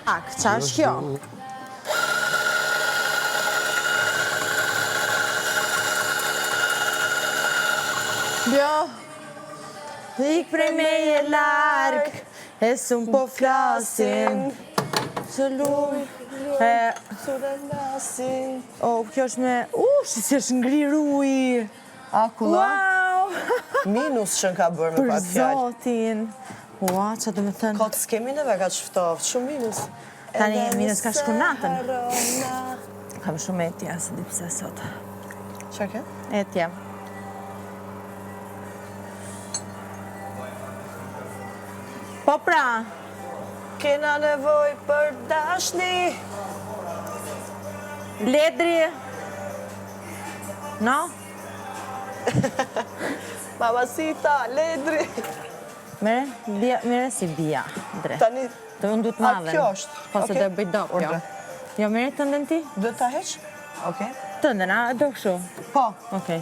Qa është kjo? Jo, ik prej me e larg, e sun po flasin, që luj, kjo është me, si është ngrir uj. Akulla? Wow! Minus që në ka bërë me Për pak fjallë. zotin. Ua, që do me thënë. Ka të s'kemi neve ka që ftoftë, shumë minus. Tani minus ka shku natën. Kam shumë etja, se di pse sot. Qa ke? Etja. Po pra. Kena nevoj për dashni. Ledri. No? Mamacita, ledri. Mere si bia, dre. Tani, Të unë du të madhen. kjo është. Po se të bëj do kjo. Urdhë. Jo, mere të ndën ti? Do ta heq? Okej. Të ndën, a do këshu? Po. Okej.